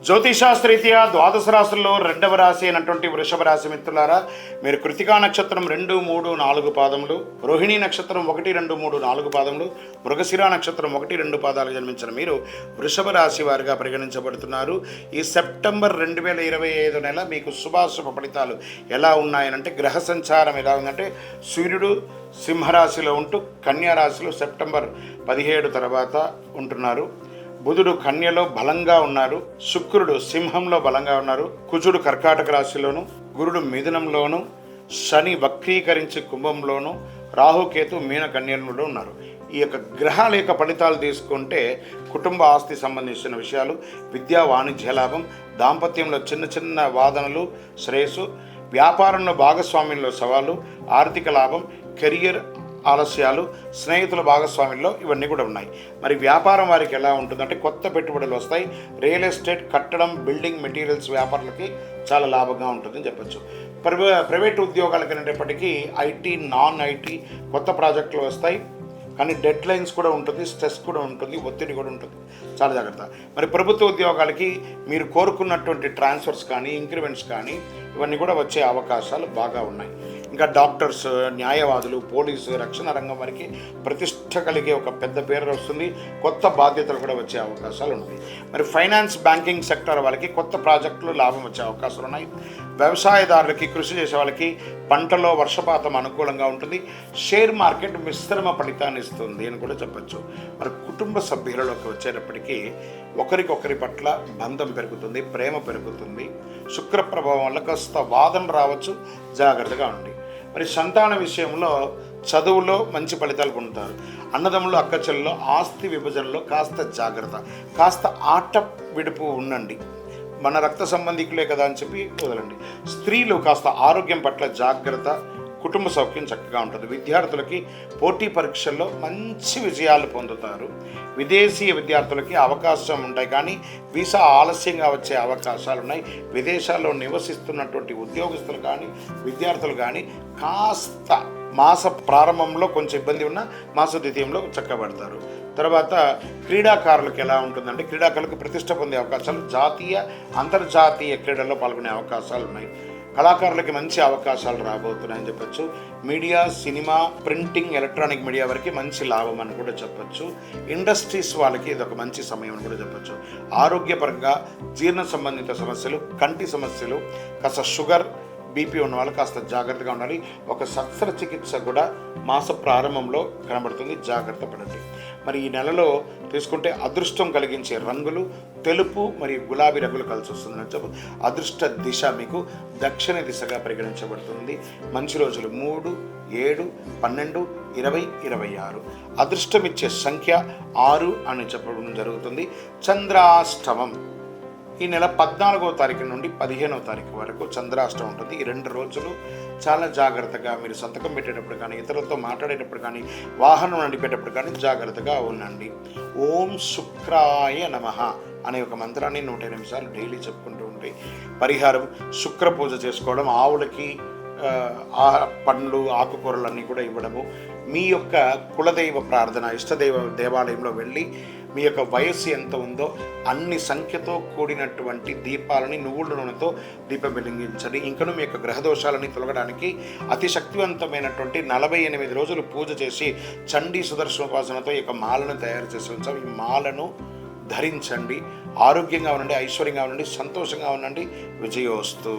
జ్యోతిషాస్త్రీత్యా ద్వాదశ రాశుల్లో రెండవ రాశి అయినటువంటి వృషభ రాశి మిత్రులారా, మీరు కృతికా నక్షత్రం 2, 3, 4 పాదములు, రోహిణీ నక్షత్రం 1, 2, 3, 4 పాదములు, మృగశిర నక్షత్రం 1, 2 పాదాలు జన్మించిన మీరు వృషభ రాశి వారిగా పరిగణించబడుతున్నారు. ఈ సెప్టెంబర్ 2025 నెల మీకు శుభాశుభ ఫలితాలు ఎలా ఉన్నాయనంటే, గ్రహ సంచారం ఎలా ఉందంటే, సూర్యుడు సింహరాశిలో ఉంటూ కన్యా రాశిలో సెప్టెంబర్ 17 తర్వాత ఉంటున్నారు. బుధుడు కన్యలో బలంగా ఉన్నారు, శుక్రుడు సింహంలో బలంగా ఉన్నారు, కుజుడు కర్కాటక రాశిలోను, గురుడు మిథునంలోను, శని వక్రీకరించి కుంభంలోను, రాహుకేతు మీన కన్యలో ఉన్నారు. ఈ యొక్క గ్రహాల యొక్క ఫలితాలు తీసుకుంటే కుటుంబ ఆస్తి సంబంధించిన విషయాలు, విద్యా వాణిజ్య లాభం, దాంపత్యంలో చిన్న చిన్న వాదనలు శ్రేయస్సు, వ్యాపారంలో భాగస్వామ్యంలో సవాళ్ళు, ఆర్థిక లాభం, కెరియర్ ఆలస్యాలు, స్నేహితుల భాగస్వామ్యంలో ఇవన్నీ కూడా ఉన్నాయి. మరి వ్యాపారం వారికి ఎలా ఉంటుందంటే, కొత్త పెట్టుబడులు వస్తాయి. రియల్ ఎస్టేట్, కట్టడం, బిల్డింగ్ మెటీరియల్స్ వ్యాపారులకి చాలా లాభంగా ఉంటుందని చెప్పచ్చు. ప్రైవేట్ ఉద్యోగాలకి అనేటప్పటికీ ఐటీ, నాన్ ఐటీ కొత్త ప్రాజెక్టులు వస్తాయి. కానీ డెడ్ లైన్స్ కూడా ఉంటుంది, స్ట్రెస్ కూడా ఉంటుంది, ఒత్తిడి కూడా ఉంటుంది. చాలా జాగ్రత్త. మరి ప్రభుత్వ ఉద్యోగాలకి మీరు కోరుకున్నటువంటి ట్రాన్స్ఫర్స్ కానీ, ఇంక్రిమెంట్స్ కానీ ఇవన్నీ కూడా వచ్చే అవకాశాలు బాగా ఉన్నాయి. ఇంకా డాక్టర్స్, న్యాయవాదులు, పోలీసు, రక్షణ రంగం వారికి ప్రతిష్ట కలిగే ఒక పెద్ద పేరు వస్తుంది. కొత్త బాధ్యతలు కూడా వచ్చే అవకాశాలు ఉన్నాయి. మరి ఫైనాన్స్, బ్యాంకింగ్ సెక్టర్ వాళ్ళకి కొత్త ప్రాజెక్టులు లాభం వచ్చే అవకాశాలు ఉన్నాయి. వ్యవసాయదారులకి, కృషి చేసే వాళ్ళకి పంటలో వర్షపాతం అనుకూలంగా ఉంటుంది. షేర్ మార్కెట్ మిశ్రమ ఫలితాన్ని ఇస్తుంది అని కూడా చెప్పచ్చు. మరి కుటుంబ సభ్యులలోకి వచ్చేటప్పటికీ ఒకరికొకరి పట్ల బంధం పెరుగుతుంది, ప్రేమ పెరుగుతుంది. శుక్ర ప్రభావం వల్ల కాస్త వాదన రావచ్చు, జాగ్రత్తగా ఉండి. మరి సంతాన విషయంలో చదువులో మంచి ఫలితాలు పొందుతారు. అన్నదమ్ములు, అక్కచెల్లో ఆస్తి విభజనలో కాస్త జాగ్రత్త, కాస్త ఆట విడుపు ఉండండి. మన రక్త సంబంధికులే కదా అని చెప్పి వదలండి. స్త్రీలు కాస్త ఆరోగ్యం పట్ల జాగ్రత్త, కుటుంబ సౌఖ్యం చక్కగా ఉంటుంది. విద్యార్థులకి పోటీ పరీక్షల్లో మంచి విజయాలు పొందుతారు. విదేశీయ విద్యార్థులకి అవకాశం ఉంటాయి, కానీ వీసా ఆలస్యంగా వచ్చే అవకాశాలు ఉన్నాయి. విదేశాల్లో నివసిస్తున్నటువంటి ఉద్యోగస్తులు కానీ, విద్యార్థులు కానీ కాస్త మాస ప్రారంభంలో కొంచెం ఇబ్బంది ఉన్నా మాస ద్వితీయంలో చక్కబడతారు. తర్వాత క్రీడాకారులకు ఎలా ఉంటుందంటే, క్రీడాకారులకు ప్రతిష్ట పొందే అవకాశాలు, జాతీయ అంతర్జాతీయ క్రీడల్లో పాల్గొనే అవకాశాలు ఉన్నాయి. కళాకారులకి మంచి అవకాశాలు రాబోతున్నాయని చెప్పచ్చు. Media, cinema, printing, electronic media వరకు మంచి లాభం అని కూడా చెప్పచ్చు. ఇండస్ట్రీస్ వాళ్ళకి ఇది ఒక మంచి సమయం అని కూడా చెప్పచ్చు. ఆరోగ్యపరంగా జీర్ణ సంబంధిత సమస్యలు, కంటి సమస్యలు, కాస్త షుగర్, బీపీ ఉన్న వాళ్ళు కాస్త జాగ్రత్తగా ఉండాలి. ఒక శస్త్రచికిత్స కూడా మాస ప్రారంభంలో కనబడుతుంది, జాగ్రత్త పడండి. మరి ఈ నెలలో తీసుకుంటే అదృష్టం కలిగించే రంగులు తెలుపు మరియు గులాబీ రంగులు కలిసి వస్తుందని చెప్పు. అదృష్ట దిశ మీకు దక్షిణ దిశగా పరిగణించబడుతుంది. మంచి రోజులు 3, 7, 12, 20, 26. అదృష్టమిచ్చే సంఖ్య 6 అని చెప్పడం జరుగుతుంది. చంద్రాష్టమం ఈ నెల 14వ తారీఖు నుండి 15వ తారీఖు వరకు చంద్రాష్టమం ఉంటుంది. ఈ 2 రోజులు చాలా జాగ్రత్తగా మీరు సంతకం పెట్టేటప్పుడు కానీ, ఇతరులతో మాట్లాడేటప్పుడు కానీ, వాహనం నడిపేటప్పుడు కానీ జాగ్రత్తగా ఉండండి. ఓం శుక్రాయ నమః అనే ఒక మంత్రాన్ని 108 సార్లు డైలీ చెప్పుకుంటూ ఉంటే పరిహారం, శుక్ర పూజ చేసుకోవడం, ఆవులకి పండ్లు, ఆకుకూరలన్నీ కూడా ఇవ్వడము, మీ యొక్క కులదైవ ప్రార్థన, ఇష్టదైవ దేవాలయంలో వెళ్ళి మీ యొక్క వయస్సు ఎంత ఉందో అన్ని సంఖ్యతో కూడినటువంటి దీపాలని నువ్వుల నూనెతో దీపం వెలిగించండి. ఇంకనూ మీ యొక్క గ్రహదోషాలని తొలగడానికి అతి శక్తివంతమైనటువంటి 48 రోజులు పూజ చేసి చండీ సుదర్శన ఉపాసనతో ఈ యొక్క మాలను తయారు చేసి ఉంచాం. ఈ మాలను ధరించండి. ఆరోగ్యంగా ఉండండి, ఐశ్వర్యంగా ఉండండి, సంతోషంగా ఉండండి. విజయోస్తు.